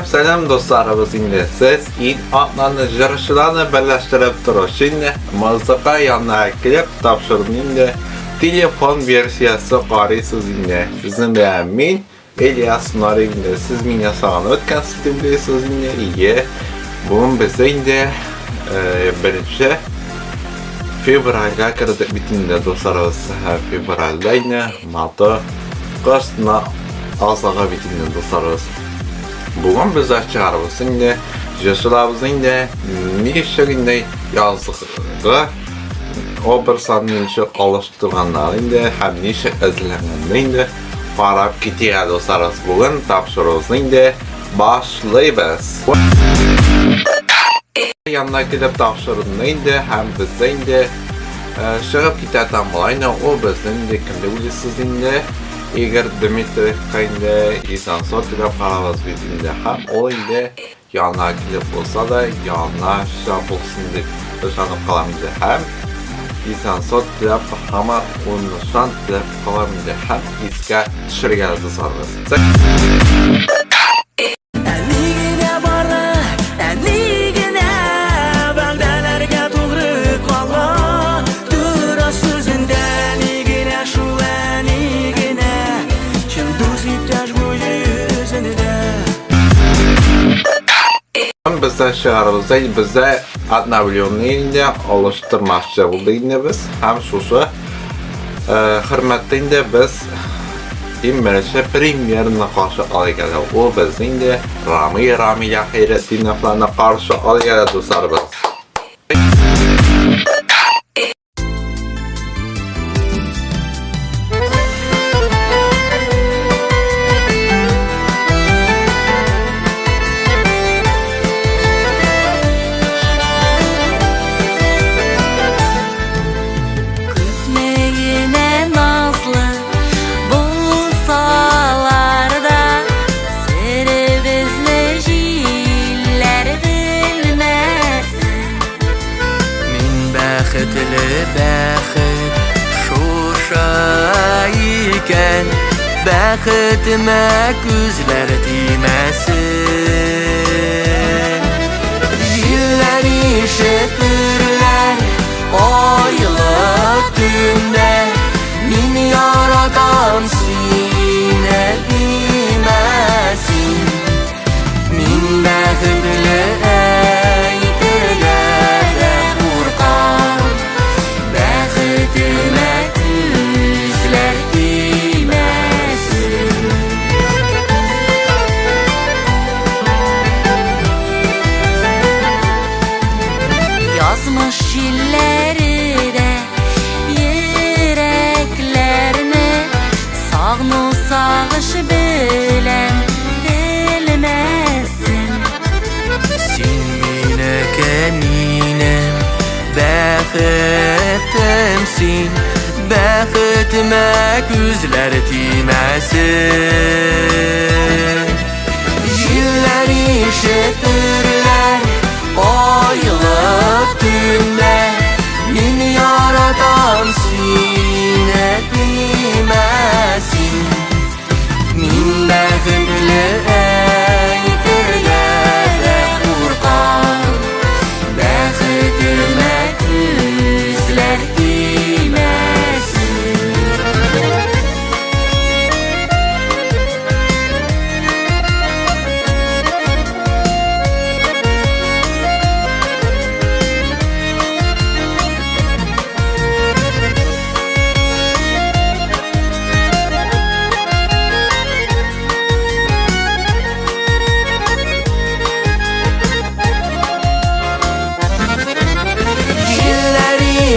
Selam dostlarımız yine siz in adlarını yarışlarını birleştirip durun. Şimdi mızıka yanına ekleyip tapşırın yine telefon versiyası qaraysiz yine. Sizin bilen men İlyas Narig'de siz meni sağını ötken sistemdeysiz yine iyi. Bugün biz yine birinci fevralga kirdik bitinde dostlarımız fevralda yine Mart'ta qışna azlığa bitinde dostlarımız. Bugün biz açığarımız indi, yaşlarımız indi, neşirinde yazlığı o bir sanıyışı alıştırganlar indi, hem neşir izlenenler indi, qarab ketiyor dostlarımız. Bugün tapşırığımız indi, başlayız. Yanına gidip tapşırığında indi, hem biz indi, шығып кететін болайын, o bizden indi, kimde bilesiz indi. Eğer Dimitrov kayında insan sortuyla paramız bittiğinde hem o indi yanına gelip olsa da yanına şapılsın deyip dışanıp kalamıydı hem insan sortuyla ama onu şan deyip kalamıydı hem iske düşürgeldi sarımız. Bizden şehrimizdeydi, bize adına milyonluğunda alıştırmaqçı oldu yine biz. Hem şuşu hürmetinde biz immerişe premierine karşı alıgələ. O bizden de Rami Hayretdinovlarına karşı alıgələ dostlarımız. Bəxtimə gözlər deyməsin. Yıllar işitirlər aylıq gündə min yaradan sinə bilməsin. Min bəxtli əydirlərə qurqan bəxtimə gözlər yazmış şilləri də yüreklərini sağnu sağış bilən dilməsin. Sen minə kəminəm bəxtimsin, bəxtimə gözlər deyməsin. Yıllar işitirlər aylıq gündə min yaradan sinə bilməsin. Min bəxtli əydirlərə qurqan bəxtimə gözlər deyməsin.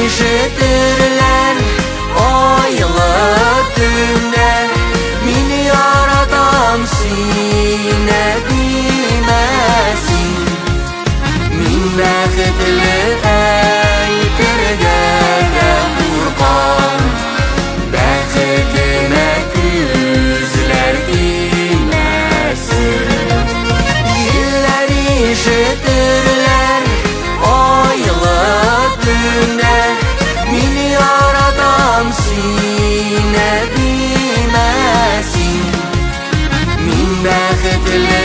İşitirlər aylıq gündə min yaradan sinə bilməsin. Min bəxtli əydirlərə qurqan bəxtimə gözlər deyməsin. Yıllar işitirlər aylıq gündə min yaradan sinə bilməsin. Min bəxtli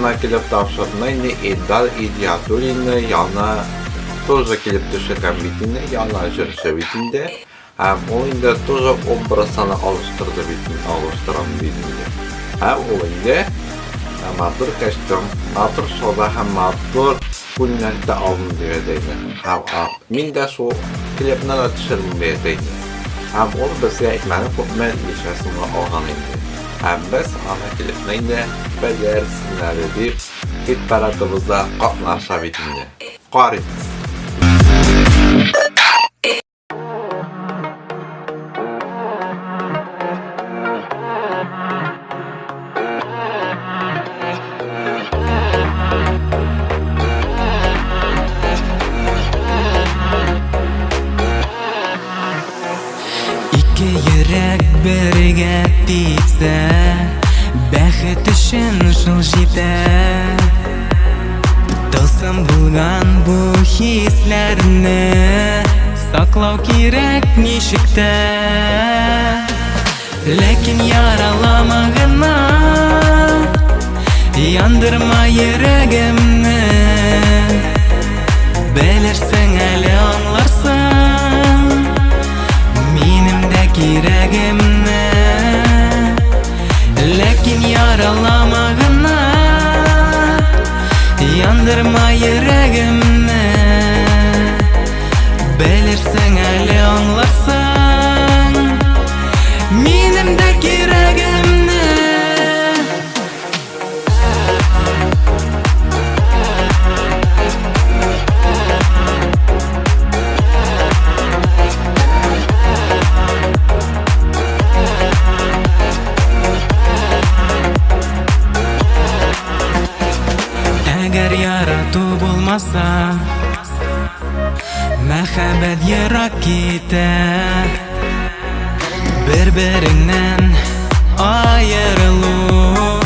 yanına gelip tavşırına indi İddal İdiyatulini yana тоже gelip düşürken bitinde yana jürüşe bitinde hem oyunda тоже obrazını alıştıran bitinde hem oyunda matur kostüm, matur soda hem matur günlerde alın diyedeydi hem min de şu klipten ötüşürüm diyedeydi hem onu bizə etməni mən işəsində alğan indi hem biz ana klipnəyində belirsinləri deyib hit paradımızda qatnaşa bitində qaribimiz. Yürek birge titse Бәхет үшін жыл жетер Тылсым булган bu hislerni Саклау керек ничектә Ләкин яралама гына Яндырма йөрәгемне Белерсең әле аңларсың Минем дә кирәгемне Ләкин яралама гына Яндырма йөрәгемне Белерсең әле аңларсың Минем дә кирәгемне Әгәр ярату булмаса Мәхәббәт ерак китә Бер-береңнән айырылу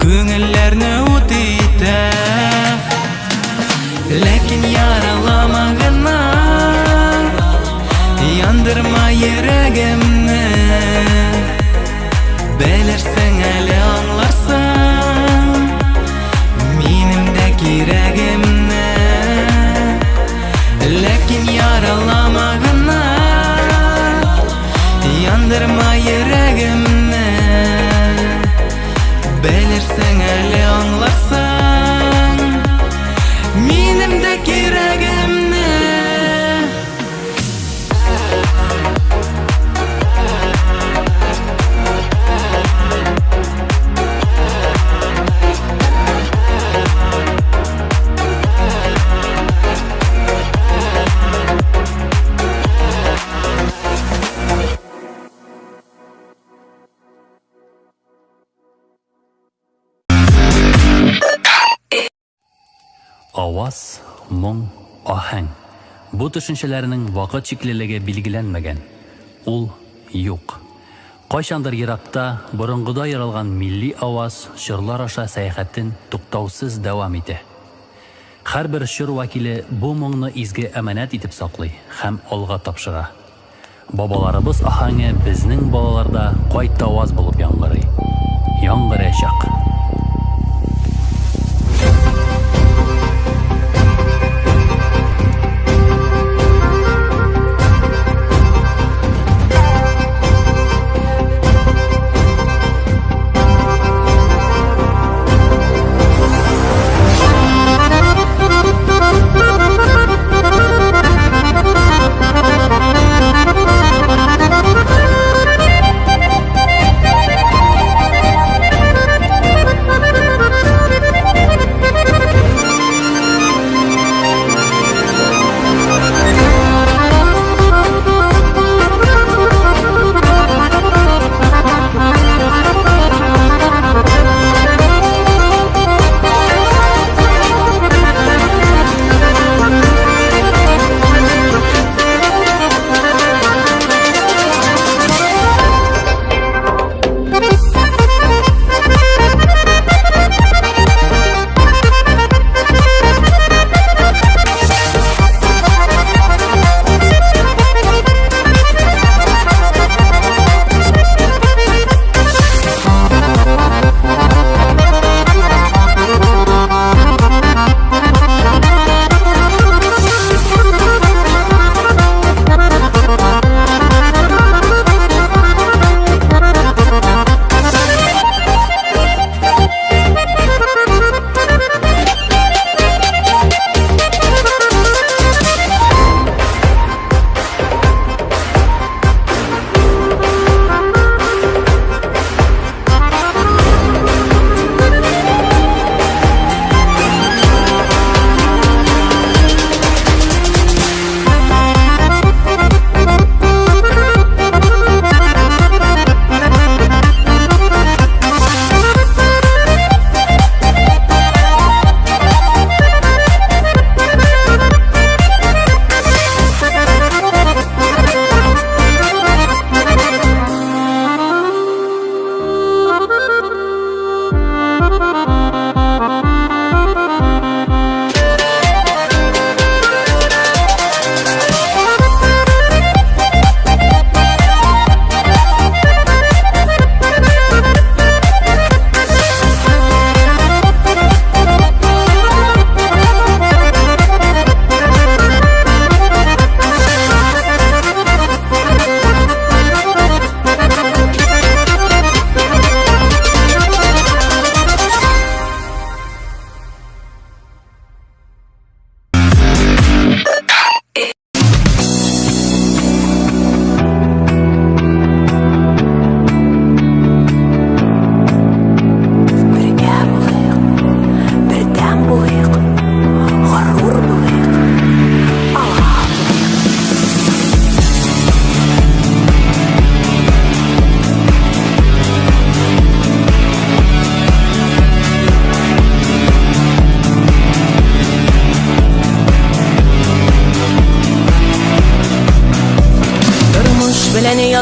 Күңелләрне ут итә Ләкин яралама гына Яндырма йөрәгемне Белерсең әле аңларсың Минем дә кирәгемне Ләкин яралама гына Яндырма йөрәгемне Белерсең әле аңларсың Минем дә кирәгемне Аваз, моң, аһәң. Бу төшенчәләрнең вакыт чиклелеге билгеләнмәгән. Ул юк. Кайчандыр еракта борынгыда яралган милли аваз чырлар аша сәяхәтен туктаусыз дәвам итә. Һәрбер чыр вәкиле бу моңны изге әманәт итеп саклый һәм алга тапшыра. Бабаларыбыз аһәңе безнең балаларда кайта аваз булып яңгырый. Яңгырачак.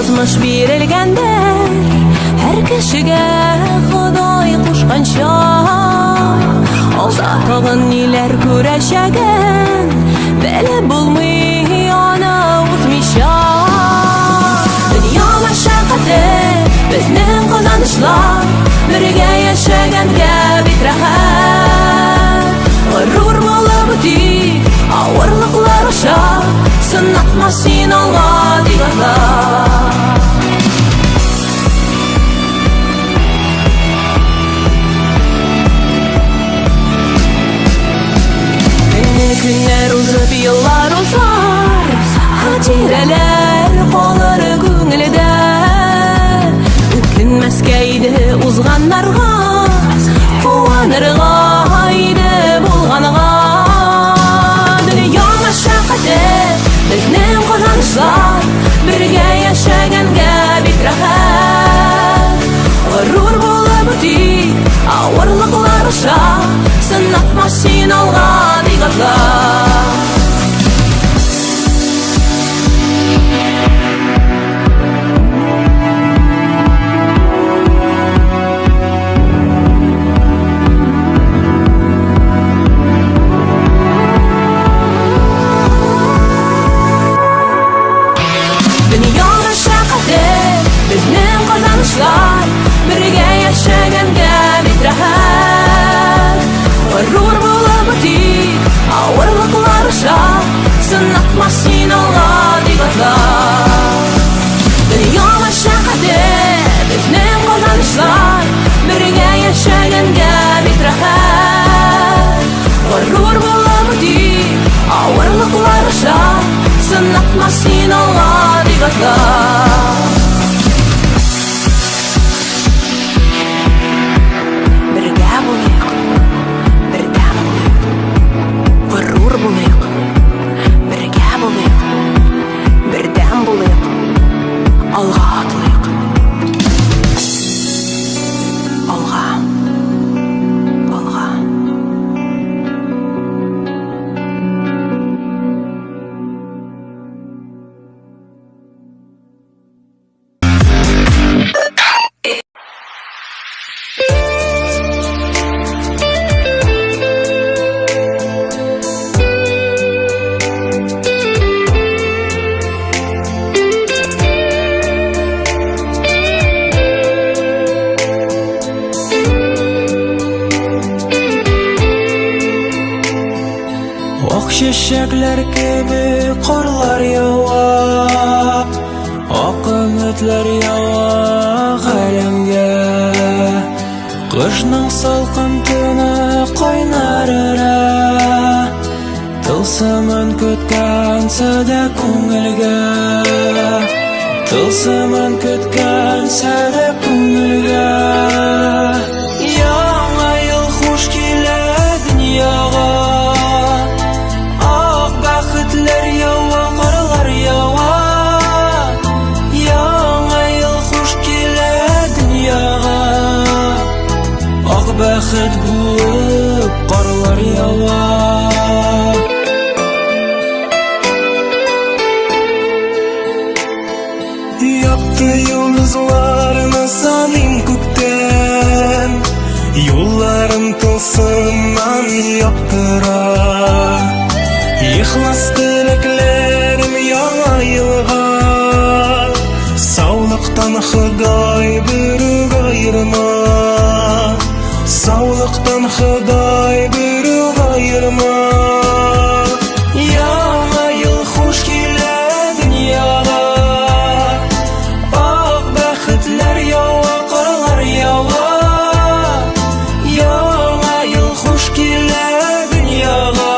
язмыш бирелгәндер, һәр кешегә Ходай кушканча. Алда тагын ниләр күрәчәген белеп булмый аны үтмичә. Дөнья мәшәкате безнең казанышлар, бергә яшәгәнгә бик рәхәт. Горур булып үтик авырлыклар аша, сынатма син алга дигәнләр. Günler uzab yıllar uzar, hatireler kalır күңелдә. Үкенмәскә иде узганнарга, куанырга иде булганга. Дөнья мәшәкате безнең казанышлар, бергә яшәгәнгә бик рәхәт. Горур булып үтик авырлыклар аша, сынатма син алга дигәнләр. Дөнья мәшәкате безнең казанышлар, бергә яшәгәнгә бик рәхәт. Горур булып үтик авырлыклар аша, сынатма син алга дигәнләр. Дөнья мәшәкате безнең казанышлар, бергә яшәгәнгә бик рәхәт. Горур булып үтик авырлыклар аша, сынатма син алга дигәнләр. Бергә булыйк, бердәм булыйк, горур булыйк. Бергә булыйк, бердәм булыйк, алга атлыйк. Алга, алга. Чәчәкләр кебек карлар ява, ак өметләр ява галәмгә. Кышның салкын төне кайнарыра, тылсымын көткән сәдә күңелгә. Тылсымын көткән сәдә күңелгә. Яңа ел хуш килә дөньяга, бәхетләр ява, карлар ява. Яңа ел хуш килә дөньяга, ак бәхет булып карлар ява. Якты йолдызларны саныйм күктән, юлларын тылсымнан яктыра. Ихлас теләкләрем яңа елга, саулыктан Ходай берүк аерма. Саулыктан Ходай берүк аерма. Яңа ел хуш килә дөньяга, ак бәхетләр ява, карлар ява. Яңа ел хуш килә дөньяга,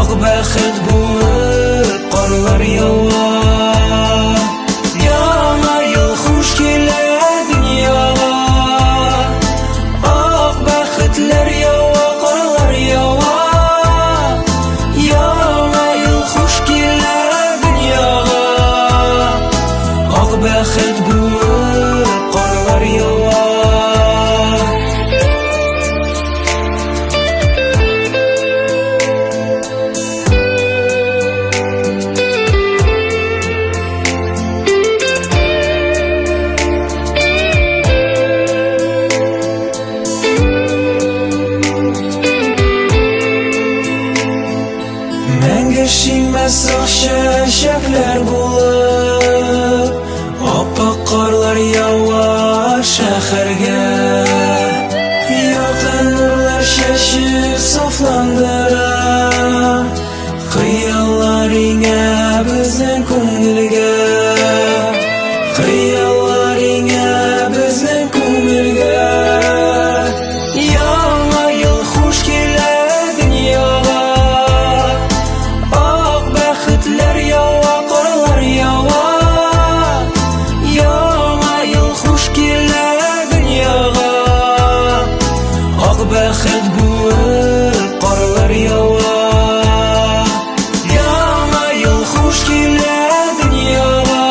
ак бәхет булып карлар ява. Яңа ел хуш килә дөньяга, ак бәхетләр ява, карлар ява. Ысык чәчәкләр булып Аппак карлар ява шәһәргә Якын нурлар чәчеп сафландыра Хыяллар иңә безнең күңелгә Хыяллар иңә безнең күңелгә Яңа ел хуш килә дөньяга Ак бәхетләр ява, карлар ява Яңа ел хуш килә дөньяга Ак бәхет булып карлар ява Яңа ел хуш килә дөньяга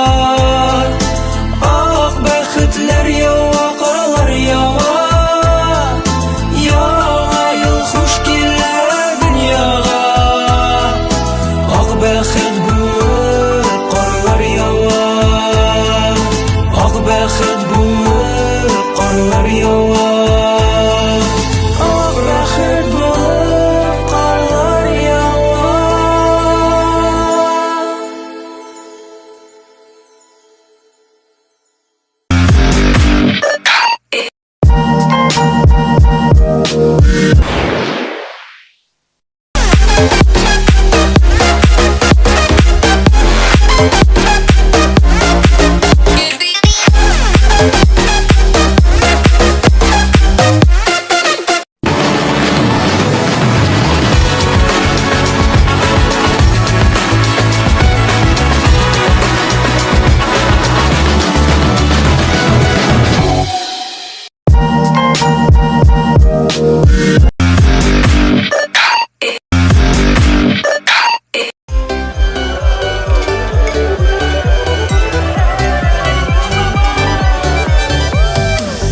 Ак бәхетләр ява, карлар ява Яңа ел хуш килә дөньяга Ак бәхет булып карлар ява Ак бәхет булып карлар ява Ак бәхет булып карлар ява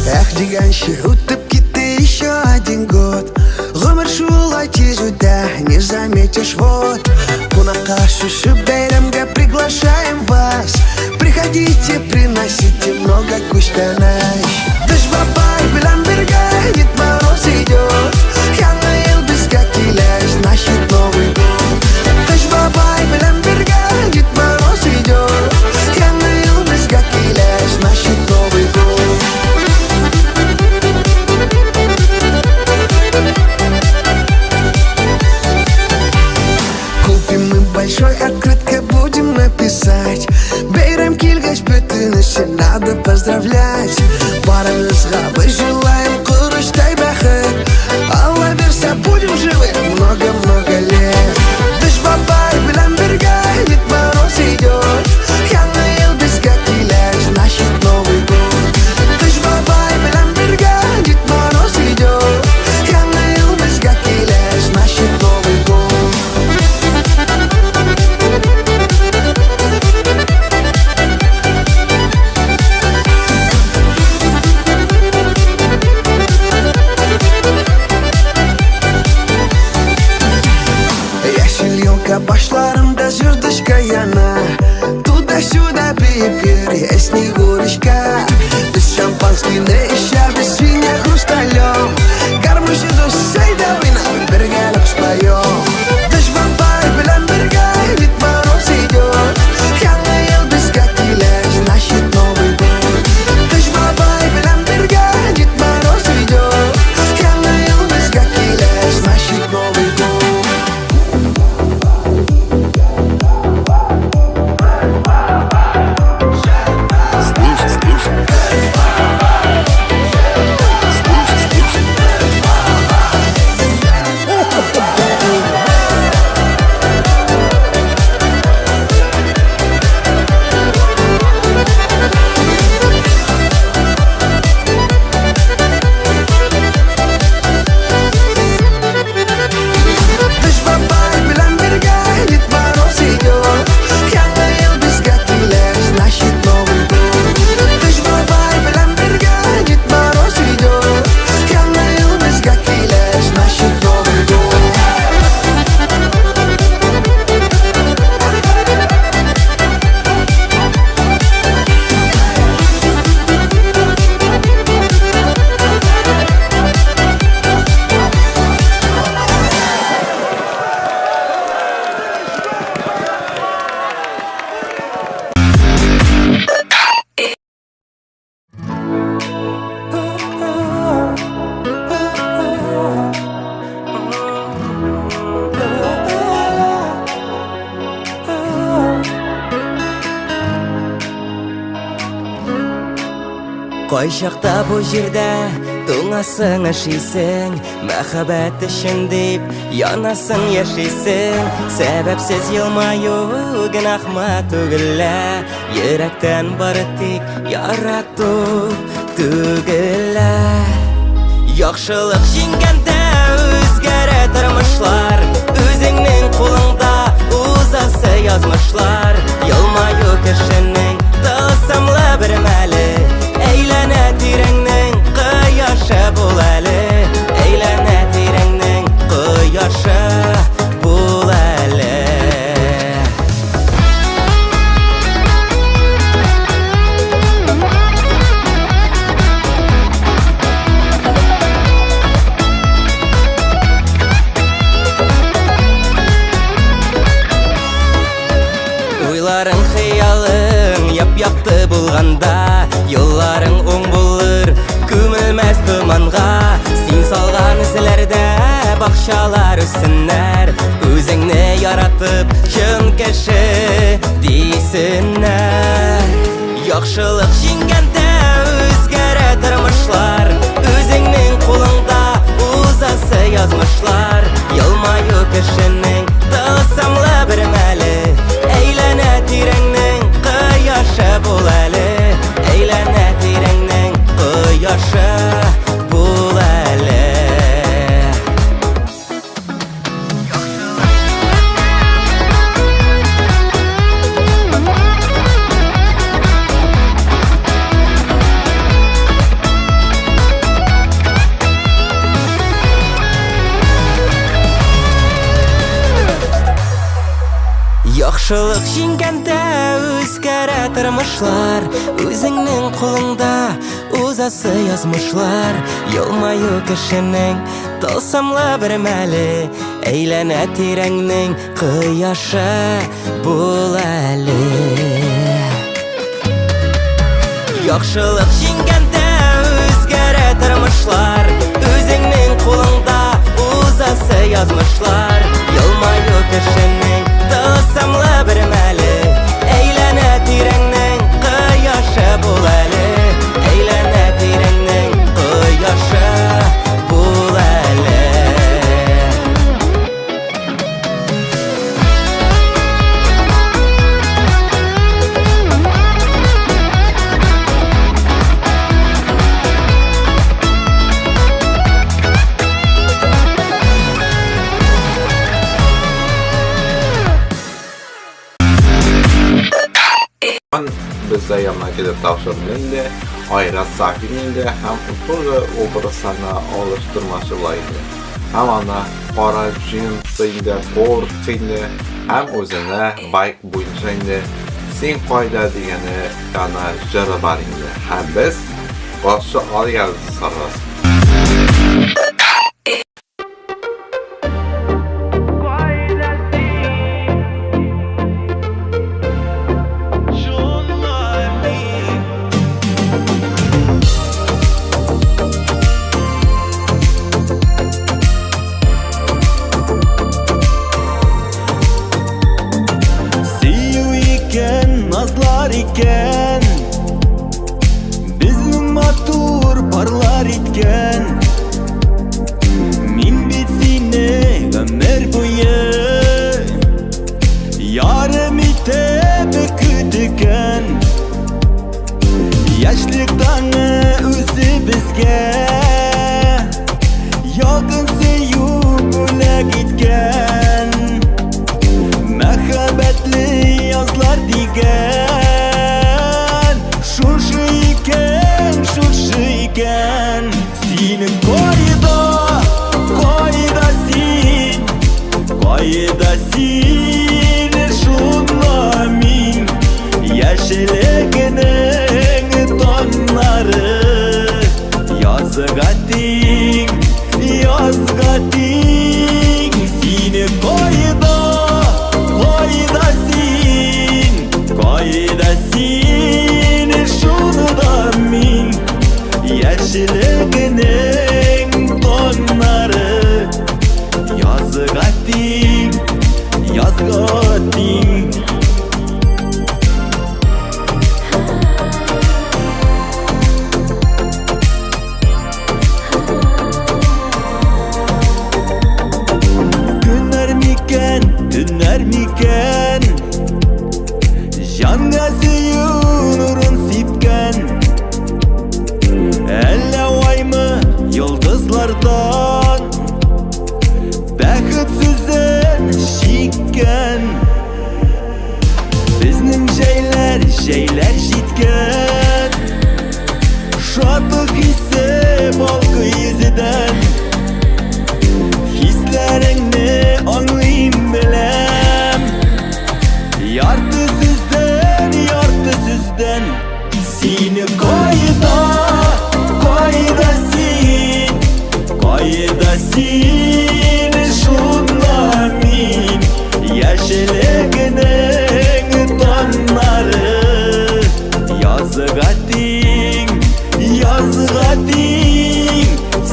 Эх, дигәнче үтеп китте еще один год Гомер шулай тиз үтә, не заметишь вот Кунакка шушы бәйрәмгә приглашаем вас Приходите, приносите много күчтәнәй Төш бабай белән бергә Дед Мороз идет Яңа ел безгә килә, значит Новый год Төш бабай белән бергә Дед Мороз идет Яңа ел безгә килә, значит Новый год Купим мы большой открытка, будем написать Бәйрәм килгәч бөтенесе надо поздравлять Кайчакта бу җирдә туңасың эшисең, мәхәббәт өчен дип янасың яшисең. Сәбәпсез елмаю гынахма түгел, йөрәктән бары тик ярату түгел. Яхшылык җиңгәндә үзгәрә тормышлар, үзеңнең кулыңда узасы язмышлар. Елмаю кешенең тылсымлы бер мәле, әйләнә тирәңнең кояшы бул әле, әйләнә тирәңнең кояшы бул әле. Уйларың, хыялың яп-якты булганда, юлларың уң булыр, күмелмәс томанга. Син салган эзләрдә бакчалар үссеннәр, үзеңне яратып чын кеше дисеннәр. Яхшылык җиңгәндә үзгәрә тормышлар, үзеңнең кулыңда узасы язмышлар. Елмаю кешенең тылсымлы бер мәле, әйләнә тирәңнең кояшы бул әле, әйләнә тирәңнең кояшы бул әле. Яхшылык җиңгәндә үзгәрә тормышлар, үзеңнең кулыңда узасы язмышлар. Елмаю кешенең тылсымлы бер мәле, әйләнә тирәңнең кояшы бул әле. Яхшылык җиңгәндә үзгәрә тормышлар, үзеңнең кулыңда узасы язмышлар. Елмаю кешенең тылсымлы бер мәле, әйләнә тирәңнең кояшы бул әле, әйләнә тирәңнең кояшы бул әле. Bizdə yanına gedib tavşırın indi, Ayraz Sakin indi, həm burada obrazlarına alıştırmaşılar indi. Həm ana qara cins indi, qort indi, həm özünə bayq boyunca indi, sen qayda degəni yana jara var indi. Həm biz qarşı alıyarızı sarırız. Nazlar iken, bizning matur parlar itken, min bit seni ömür boyu yarım itep kütüken, yaşlıktan özü bizge yakın sevip öle gitken, mehabetli yazlar digen. Şuşu iken Seni koyda sin şunla min yaşılıkının tonları yazgating Seni seni şundan min yaşılığının tonları yazığa ding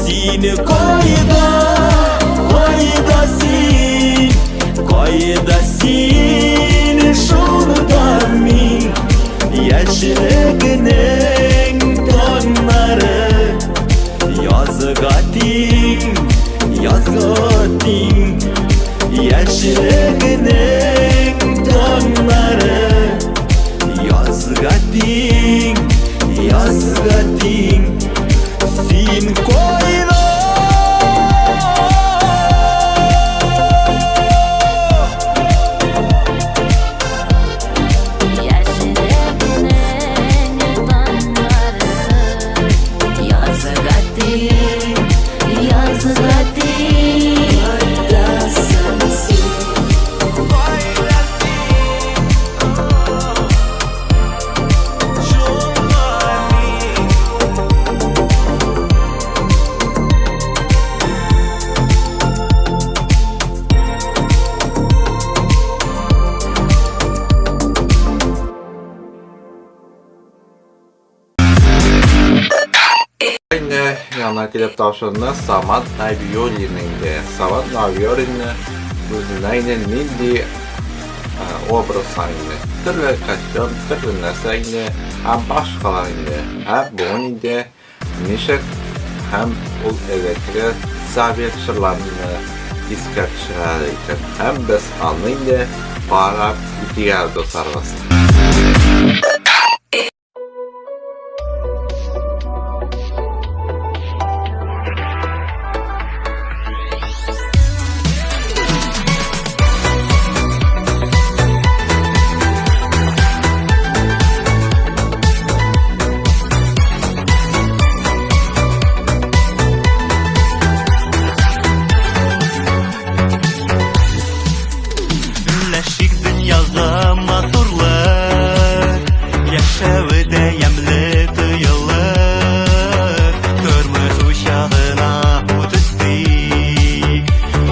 seni koyda seni şundan min yaşılığının tonları yazığa ding yaşılığının tonları yazığa ding sin koyda Yine yanına gelip tavşanına Samat Naviolin'inde. Samat Naviolin'de Naynen Nindi obraz aynı. Türlü kostüm, türlü nesayını hem başkalarını hem bunun nişet hem ul evekli zabit şırlarını iskatçılarıyken hem biz anlayınca para diğer dostlarımız. Birleşik dünyada mazurlar yaşağı deyemli duyulur Görmüş uşağına bu düştü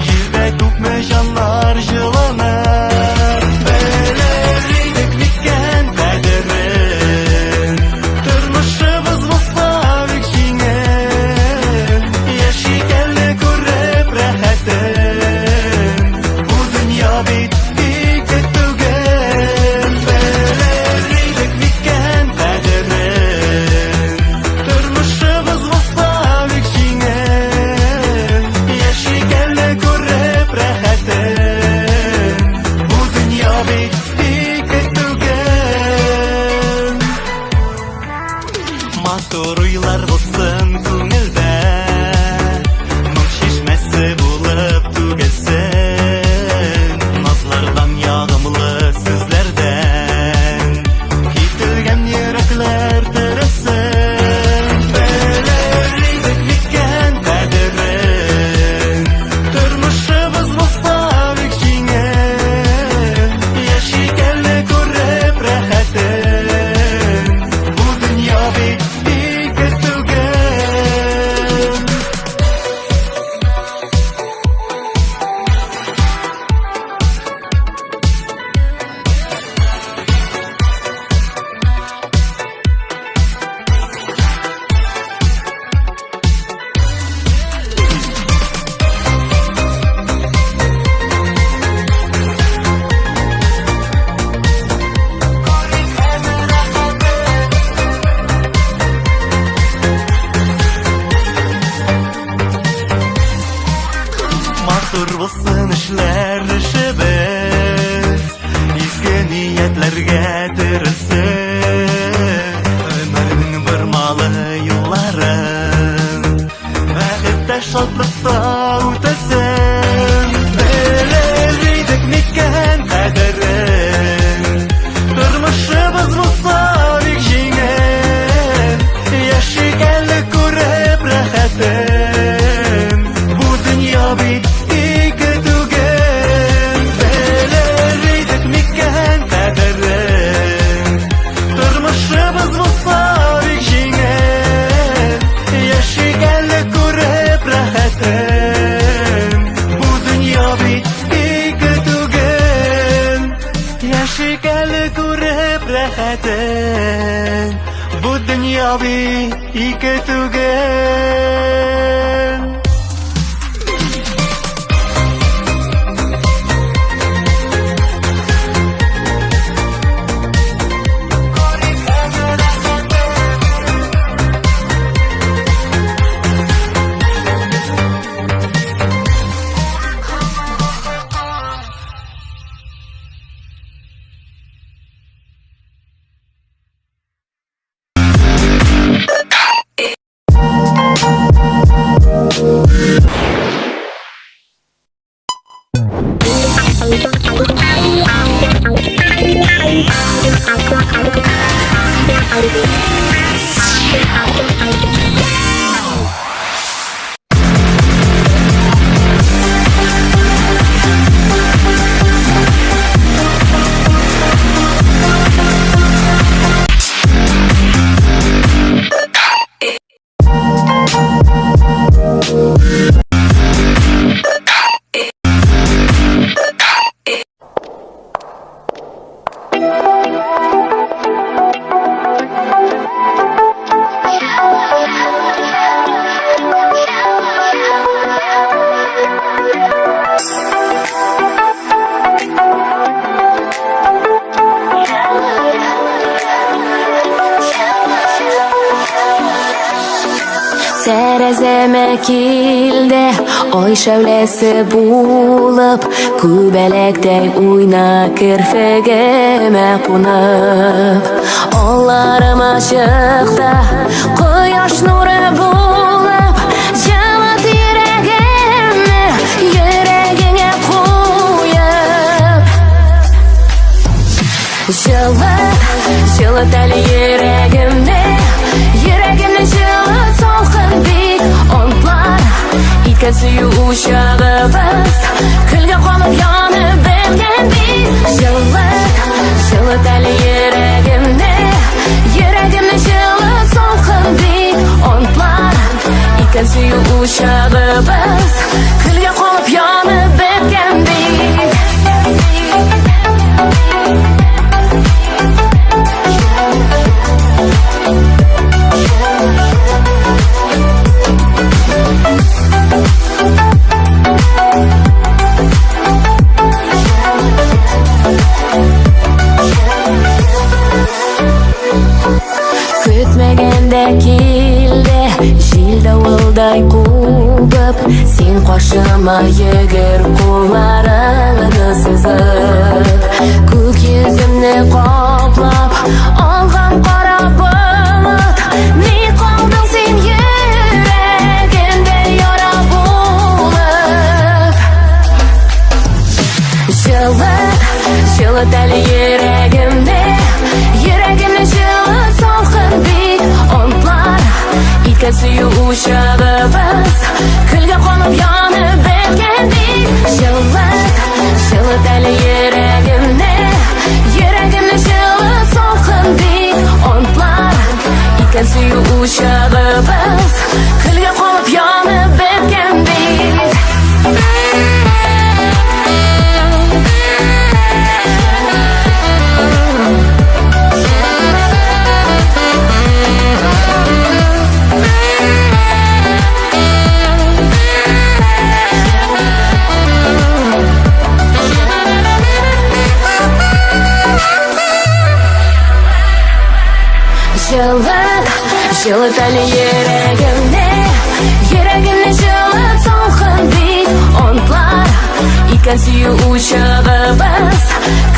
Yüzde köpme canlar жыланır Belirlik bitken kaderin Durmuşumuz mustavik jingel Yaşikenle kurrep rahatın Bu dünya bit Matурuylar bulsun күңелдә Моң шишмәсе булып түгелсен Назлардан ягымлы сүзләрдән Кителгән йөрәкләр терәсен Белерлек биткән кадерен Тормышыбыз булса бик җиңел Яшикәнне күреп рәхәтен Бу дөнья бит Матур булсын эшләр эшебез Изге ниятьләргә терелсен Өмернең бер малы юлларын Бәхеттә шатлыкта үтәсен Белерлек микән кадерен Тормышыбыз булса бик җиңел Яшигәнлек күреп рәхәтен Бу дөнья бит ике түгел Белерлек микән кадерен ниятен Бу дөнья бит ике түгел Terazeme kildi oy şevlesi bulup Kübelekdey uyna kirfegime konup Onlarım aşıkta Koyaş nuru bulup Jalat yüreğimni Yüreğine koyup Жылыт әлі yüreğimni Yüreğimni жылыт солқын бит Онтлар Итке сүю ушағыбыз Күлге қонып янып біткен бит Жылыт әлі yüreğimni Yüreğimni жылыт солқын бит Онтлар Итке сүю ушағыбыз Күлге қонып янып біткен бит Kütmegende kildi Jil davulday kubib Sen qoshima yugir Qo'llaringni suzib Ko'k yuzimni qoplab Olg'an qora bulut Ne qolding sen yuragimda yora bo'lib Жылыт әлі yüreğimni Yüreğimni жылыт солқын бит Онтлар Итке сүю ушағыбыз Күлге қонып янып біткен бит Жылыт әлі yüreğimni Yüreğimni жылыт солқын бит Онтлар Итке сүю ушағыбыз Күлге қонып янып біткен бит Жылыт әлі yüreğimni Yüreğimni жылыт солқын бит Онтлар Итке сүю ушағыбыз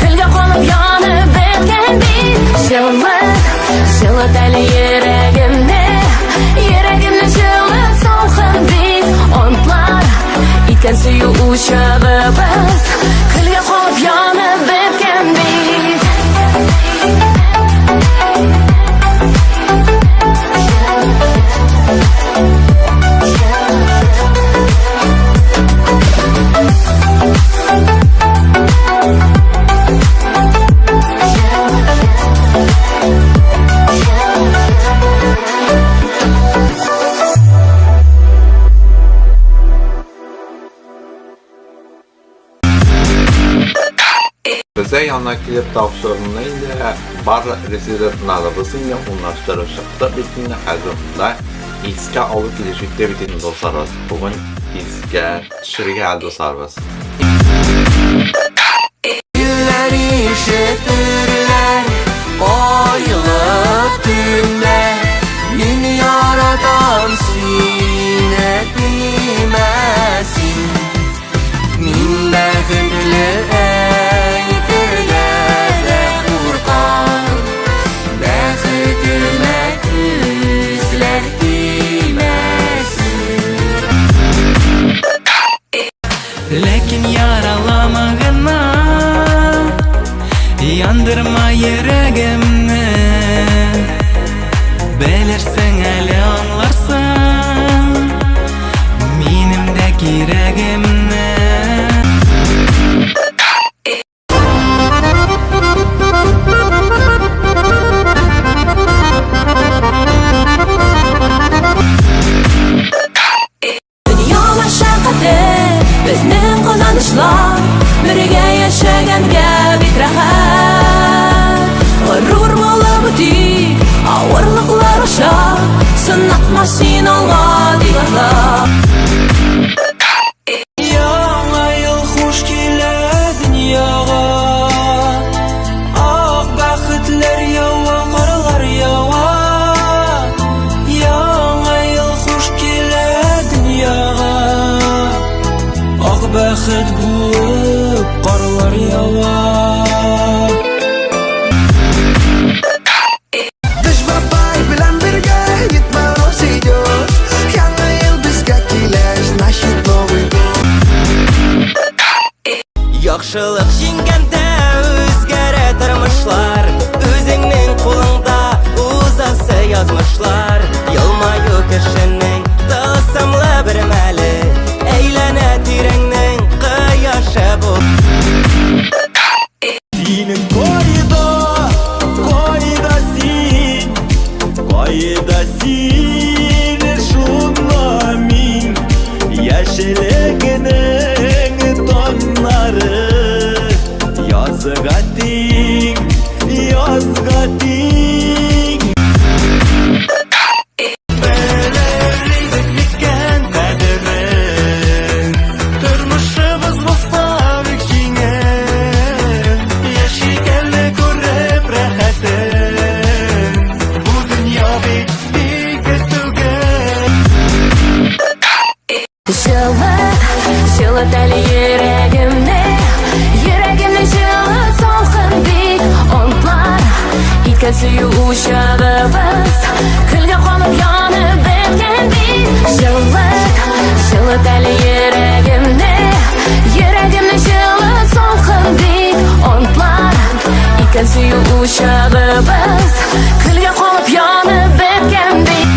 Күлге қонып янып біткен бит Жылыт әлі yüreğimni Yüreğimni жылыт солқын бит Онтлар Итке сүю ушағыбыз Күлге қонып янып біткен бит Bize Bize yanına kilip tavşarınıyla bar rezidentlerde yine onlaştırışıkta bittiğinde hazırında iske alıp gidecekte bittiğinde dostlarız. Bugün iske şirge el dostlarız. Güller işitirler ayılıp günler Min yaradan sine bilmesin Min bəxtli eydirlərə qurban Bəxtime küslər bilmesin Lekin yaralamagına Yandırma yüreğimni Belirsen eli anlarsan Minimdeki yüreğimni Dünya meşakkatı bizning qozonishlar birga yashaganga bek rahat g'urur bo'lib o'tik og'irliqlar osha sinatma sen olg'a diyorlar Яңа ел хуш килә дөньяга Ак бәхетләр ява, карлар ява Яңа ел хуш килә дөньяга Ак бәхет булып карлар ява Düş babay bilen birge gitme o seydiyor Yanı yıl bizge kileş naşit Новый год Яхшылык җиңгәндә үзгәрә тормышлар Үзеңнең кулыңда узасы язмышлар Елмаю кешенең тылсымлы бер мәле Әйләнә тирәңнең кояшы бу Синең кайда син шунда мин Яшелегенең тоннары Язга тиң Белерлек микән кадерен Тормышыбыз булса бик җиңел Яшигәнне күреп рәхәтен Бу дөнья бит ике түгел Жылыт әлі yüreğimni Yüreğimni жылыт солқын бит Онтлар иткен сүю ұшағыбыз Күлге қонып янып біткен бит Жылыт әлі yüreğimni Yüreğimni жылыт солқын бит Онтлар иткен сүю ұшағыбыз Күлге қонып янып біткен бит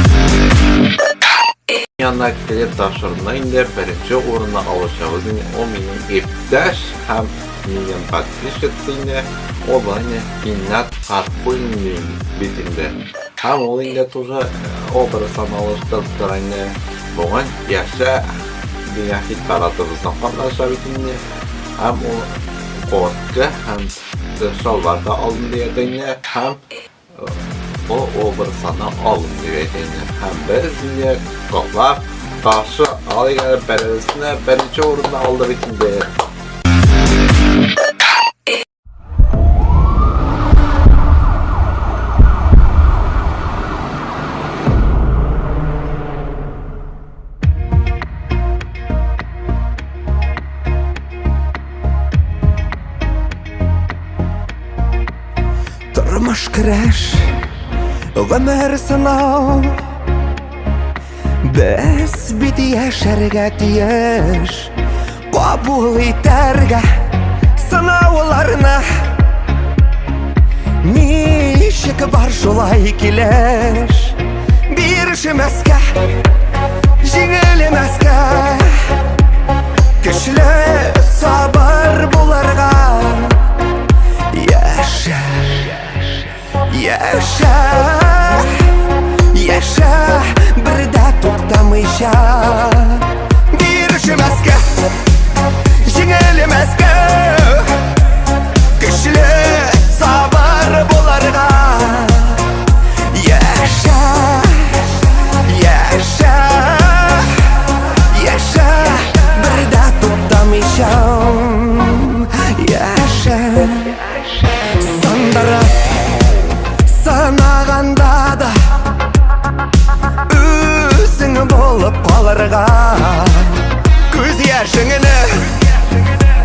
Yanına kilip tavşarınıyla birinci uğruna alışağız. O benim iptaş hem milyon подписчиksiyla o bana inat harfuyla bitinde. Hem olayla tuza o bir sana alıştırıp durayla bugün yaşa dünya hitparatımızdan katlaşa bitinde. Hem o korku hem şalvarda alın diyedeyine hem o bir sana alın diyedeyine. Hem bizimle koklap karşı alayla beresine birinci uğruna aldı bitinde. Тормыш көрәш, гомер сынау Без бит яшәргә тиеш Кабул итәргә сынауларны Ничек бар шулай килеш Бирешмәскә, җиңелмәскә Көчле сабыр булырга Яшә bir de туктамыйча Бирешмәскә, җиңелмәскә Көчле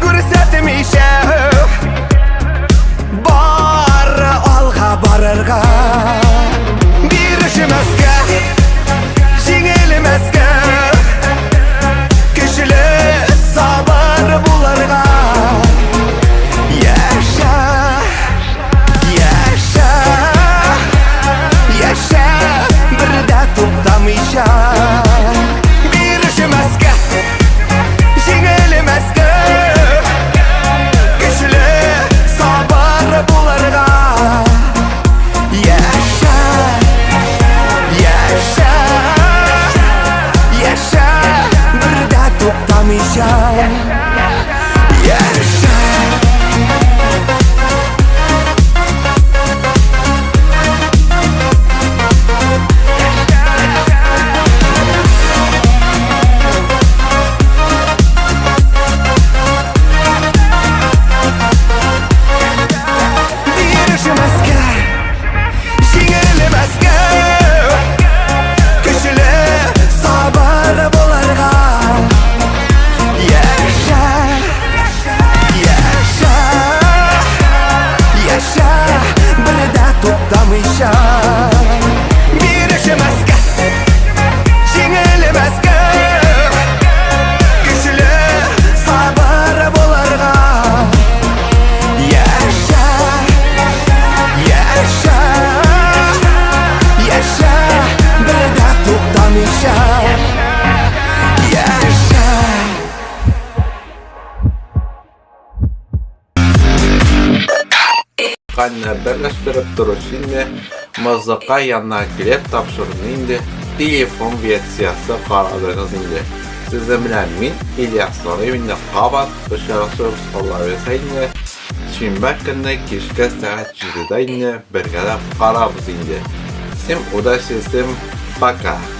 Күрсәтмичә бар алга барырга бирешмәскә җиңелмәскә көчле сабыр булырга яша яша яша бердә туктамыйча бирешмәскә җиңелмәскә көчле сабыр булырга яша яша яша бердә туктамыйча яша бирешмәскә җиңелмәскә көчле сабыр булырга яша яша яша бердә туктамыйча бирешмәскә җиңелмәскә көчле сабыр булырга яша яша яша бердә туктамыйча яша Kanne birleştirip turuş inne, mızıka yanına gelip tapşırın indi, telefon versiyası qaradığınız indi. Sizin bilen min İlyas Nurevinde qabat, başarısız qollaversa indi, şinbə günü kişke saat 7'de indi, birgəlep qarabız indi. Sim udashizim, пока.